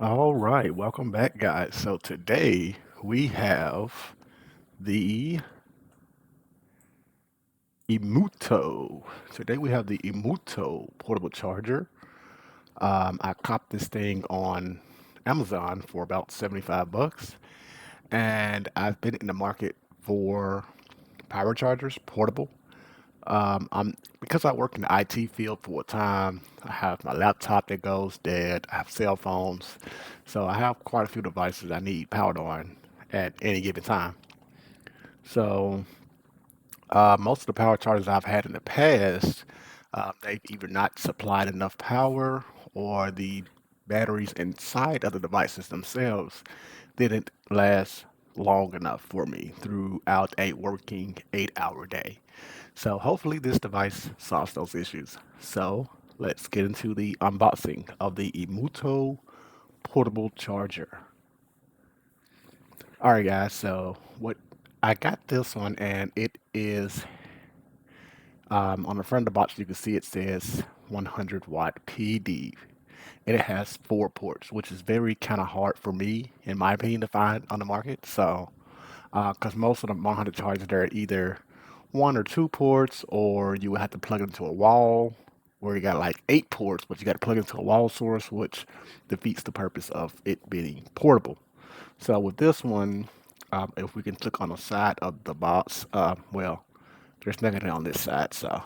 All right, welcome back, guys. So today we have the Imuto. Today we have the Imuto portable charger. I copped this thing on Amazon for about 75 bucks, and I've been in the market for power chargers, portable. I'm because I work in the IT field full time. I have my laptop that goes dead. I have cell phones, so I have quite a few devices I need powered on at any given time. So most of the power chargers I've had in the past, they've either not supplied enough power or the batteries inside of the devices themselves didn't last long enough for me throughout a working 8-hour day. So hopefully this device solves those issues. So let's get into the unboxing of the Imuto portable charger. All right, guys. So what I got this one, and it is on the front of the box. You can see it says 100-watt PD, and it has 4 ports, which is very kind of hard for me, in my opinion, to find on the market. So because most of the 100 chargers they're either 1 or 2 ports, or you would have to plug it into a wall where you got like 8 ports, but you got to plug it into a wall source, which defeats the purpose of it being portable. So with this one, if we can click on the side of the box, well, there's nothing on this side, so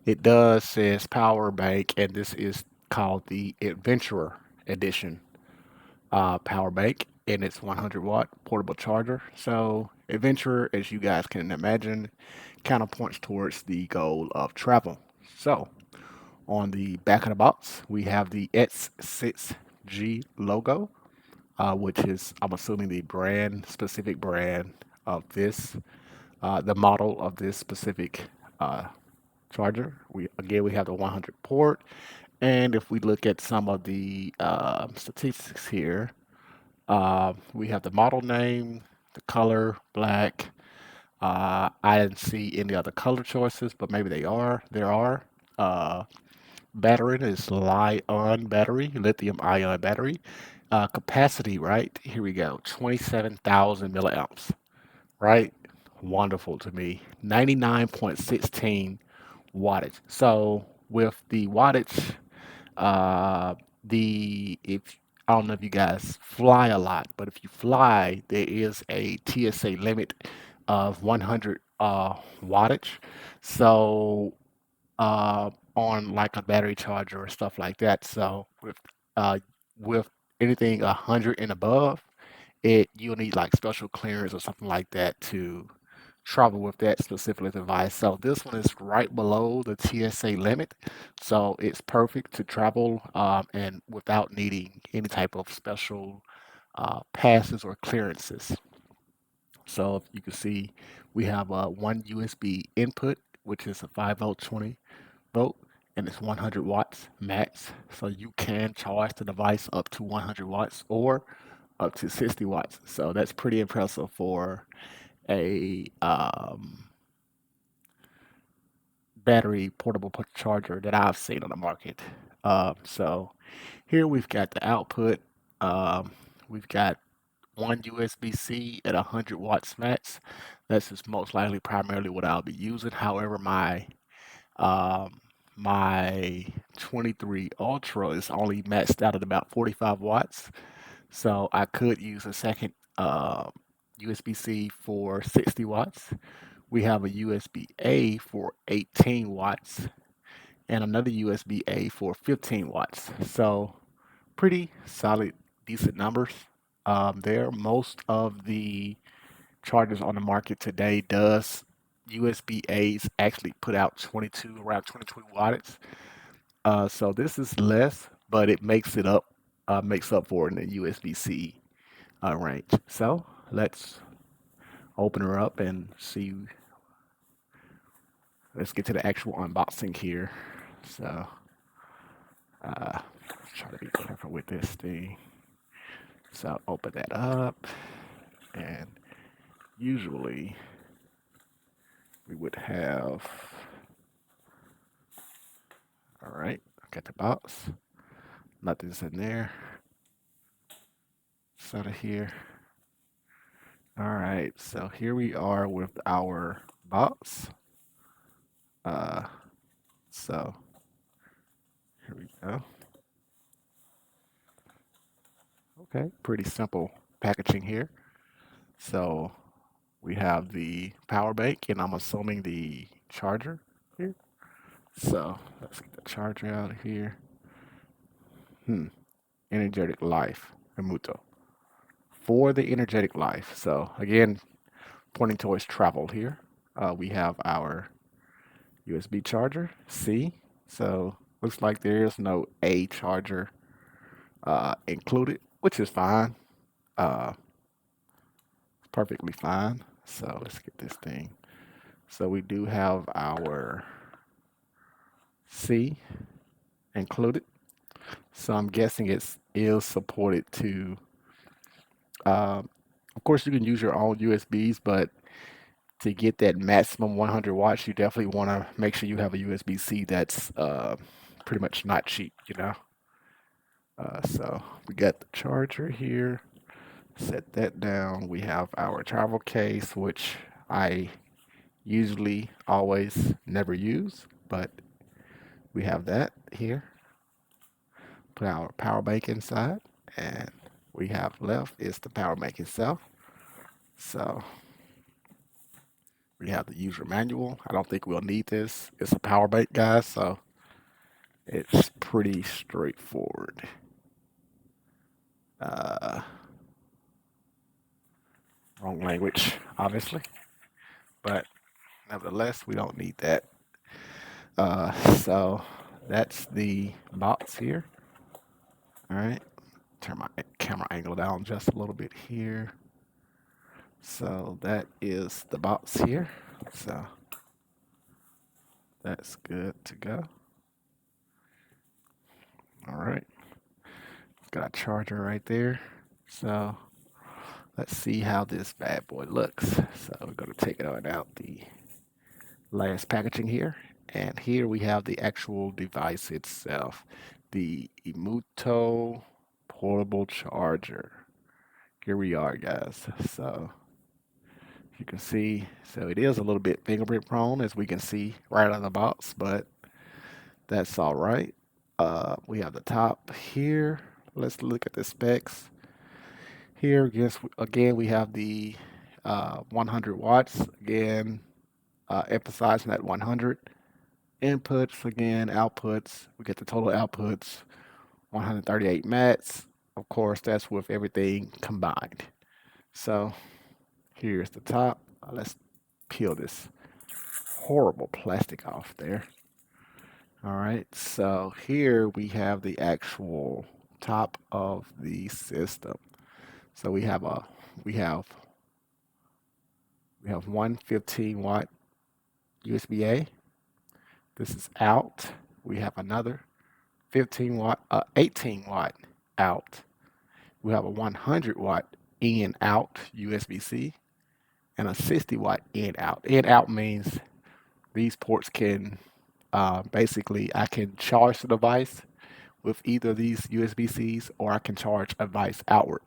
it does says power bank, and this is called the Adventurer Edition power bank, and it's 100-watt portable charger. So adventure, as you guys can imagine, kind of points towards the goal of travel. So on the back of the box, we have the S6G logo, which is, I'm assuming, the brand, specific brand of this, the model of this specific uh, charger. We have the 100 port, and if we look at some of the statistics here, we have the model name, the color, black. I didn't see any other color choices, but maybe they are. There are. Uh, Battery is Li-ion battery, lithium ion battery. Capacity, right? Here we go. 27,000 milliamps, right? Wonderful to me. 99.16 wattage. So with the wattage, uh, the if I don't know if you guys fly a lot, but if you fly, there is a TSA limit of 100 wattage. So on like a battery charger or stuff like that. So uh, with anything 100 and above, it you'll need like special clearance or something like that to travel with that specific device. So this one is right below the TSA limit, so it's perfect to travel and without needing any type of special passes or clearances. So if you can see, we have one USB input, which is a 5 volt 20 volt, and it's 100 watts max. So you can charge the device up to 100 watts or up to 60 watts. So that's pretty impressive for a battery portable charger that I've seen on the market. So here we've got the output. We've got one USB-C at 100 watts max. This is most likely primarily what I'll be using. However, um, my 23 Ultra is only maxed out at about 45 watts. So I could use a second USB-C for 60 watts. We have a USB-A for 18 watts and another USB-A for 15 watts. So pretty solid, decent numbers there. Most of the chargers on the market today does USB-As actually put out 22, around 22 watts. So this is less, but it makes up for it in the USB-C range. So let's open her up and see. Let's get to the actual unboxing here. So uh, try to be careful with this thing. So open that up, and usually we would have. All right, got the box. Nothing's in there. this out of here. All right, so here we are with our box. Uh, so here we go. Okay, pretty simple packaging here. So we have the power bank, and I'm assuming the charger here. So let's get the charger out of here. Energetic life, Imuto. For the energetic life. So again, pointing towards travel here. We have our USB charger, C. So looks like there is no A charger included, which is fine. Uh, Perfectly fine. So let's get this thing. So we do have our C included. So I'm guessing it is supported to. Uh, of course, you can use your own USBs, but to get that maximum 100 watts, you definitely want to make sure you have a USB-C that's pretty much not cheap, you know. So we got the charger here. Set that down. We have our travel case, which I usually always never use, but we have that here. Put our power bank inside, and we have left is the power bank itself. So we have the user manual. I don't think we'll need this. It's a power bank, guys, so it's pretty straightforward. Uh, Wrong language, obviously, but nevertheless, we don't need that. So that's the box here. All right, turn my camera angle down just a little bit here. So that is the box here. So that's good to go. All right, got a charger right there. So let's see how this bad boy looks. So we're gonna take it on out the last packaging here. And here we have the actual device itself, the Imuto portable charger. Here we are, guys. So you can see, so it is a little bit fingerprint prone, as we can see right out of the box, but that's all right. We have the top here. Let's look at the specs. Here, again, we have the 100 watts. Again, emphasizing that 100. Inputs, again, outputs. We get the total outputs, 138 mats. Of course, that's with everything combined. So here's the top. Let's peel this horrible plastic off there. All right, so here we have the actual top of the system. So we have we have one 15-watt USB-A. This is out. We have another 18 watt out. We have a 100 watt in out USB-C and a 60 watt in out. In out means these ports can basically I can charge the device with either of these USB-Cs, or I can charge a device outward.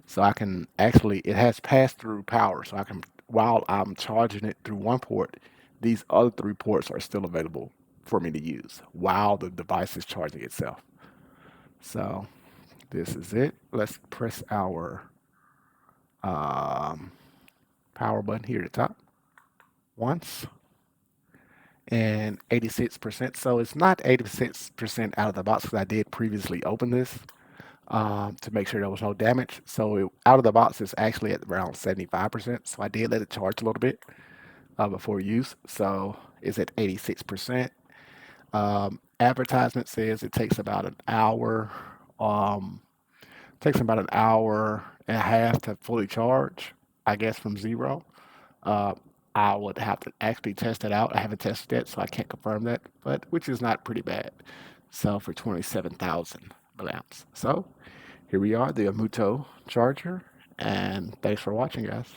So I can actually, it has pass-through power. So I can, while I'm charging it through one port, these other three ports are still available for me to use while the device is charging itself. So this is it. Let's press our um, power button here at the top once, and 86%. So it's not 86% out of the box, because I did previously open this to make sure there was no damage. So out of the box, it's actually at around 75%. So I did let it charge a little bit before use. So it's at 86%. Advertisement says it takes about an hour. Takes about an hour and a half to fully charge, I guess, from zero. Uh, I would have to actually test it out. I haven't tested it, so I can't confirm that, but which is not pretty bad. So for 27,000 milliamps. So here we are, the Imuto charger, and thanks for watching, guys.